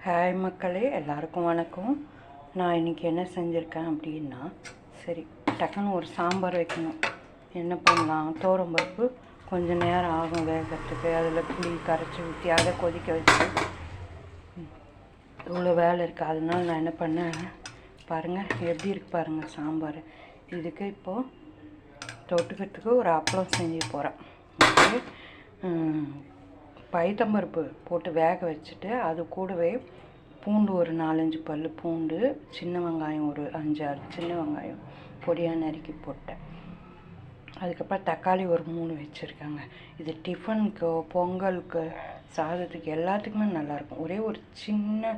Hi மக்களே, எல்லாருக்கும் வணக்கம். நான் இன்றைக்கி என்ன செஞ்சுருக்கேன் அப்படின்னா, சரி டக்குன்னு ஒரு சாம்பார் வைக்கணும். என்ன பண்ணலாம், பருப்பு கொஞ்சம் நேரம் ஆகும் வேகிறதுக்கு. அதில் புளி கரைச்சி ஊற்றி அதை கொதிக்க வச்சு இவ்வளோ வேலை இருக்குது. அதனால நான் என்ன பண்ணேன் பாருங்கள், எப்படி இருக்குது பாருங்கள் சாம்பார். இதுக்கு இப்போது தொட்டுக்கிறதுக்கு ஒரு அப்பளம் செஞ்சு போகிறேன். ஓகே, பைத்தம்பருப்பு போட்டு வேக வச்சுட்டு அது கூடவே பூண்டு ஒரு 4-5 பல் பூண்டு, சின்ன வெங்காயம் ஒரு 5-6 சின்ன வெங்காயம் பொடியாக நறுக்கி போட்டேன். அதுக்கப்புறம் தக்காளி ஒரு 3 வச்சுருக்காங்க. இது டிஃபனுக்கு, பொங்கலுக்கு, சாதத்துக்கு எல்லாத்துக்குமே நல்லாயிருக்கும். ஒரே ஒரு சின்ன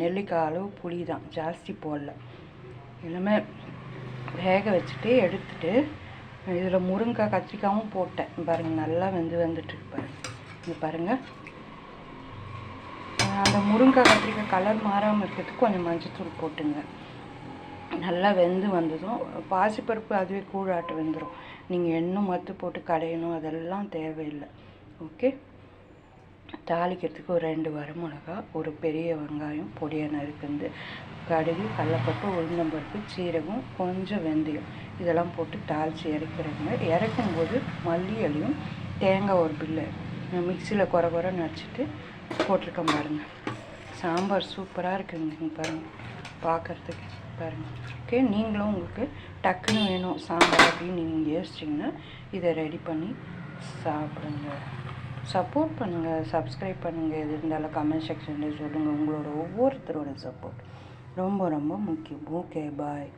நெல்லிக்காய் அளவு புளி தான், ஜாஸ்தி போடல. எல்லாமே வேக வச்சுட்டு எடுத்துட்டு இதில் முருங்கைக்காய் கத்திரிக்காயும் போட்டேன். பாருங்கள், நல்லா வந்துட்டுருக்கு பாருங்கள். இது பாருங்கள், அந்த முருங்கைக்காய் கத்திரிக்காய் கலர் மாறாமல் இருக்கிறதுக்கு கொஞ்சம் மஞ்சத்தூள் போட்டுங்க. நல்லா வெந்து வந்ததும் பாசிப்பருப்பு அதுவே கூழாட்டு வெந்துடும். நீங்கள் எண்ணெய் மத்து போட்டு கடையணும் அதெல்லாம் தேவையில்லை. ஓகே, தாளிக்கிறதுக்கு ஒரு 2 வரமிளகா, ஒரு பெரிய வெங்காயம் பொடியாக நறுக்குந்து, கடுகு, கடலைப்பருப்பு, உளுந்தம்பருப்பு, சீரகம், கொஞ்சம் வெந்தயம் இதெல்லாம் போட்டு தாளித்து இறக்குறேங்க. இறக்கும்போது மல்லி இலையும் தேங்காய் ஒரு பில்லு மிக்சியில் குறை நடிச்சிட்டு போட்டிருக்கேன் பாருங்கள். சாம்பார் சூப்பராக இருக்குங்க. நீங்கள் பாருங்கள், பார்க்குறதுக்கு பாருங்கள். ஓகே, நீங்களும் உங்களுக்கு டக்குன்னு வேணும் சாம்பார் அப்படின்னு நீங்கள் யோசிச்சிங்கன்னா இதை ரெடி பண்ணி சாப்பிடுங்க. சப்போர்ட் பண்ணுங்கள், சப்ஸ்கிரைப் பண்ணுங்கள். எது இருந்தாலும் கமெண்ட் செக்ஷனில் சொல்லுங்கள். உங்களோட ஒவ்வொருத்தரோட சப்போர்ட் ரொம்ப ரொம்ப முக்கியம். ஓகே, பாய்.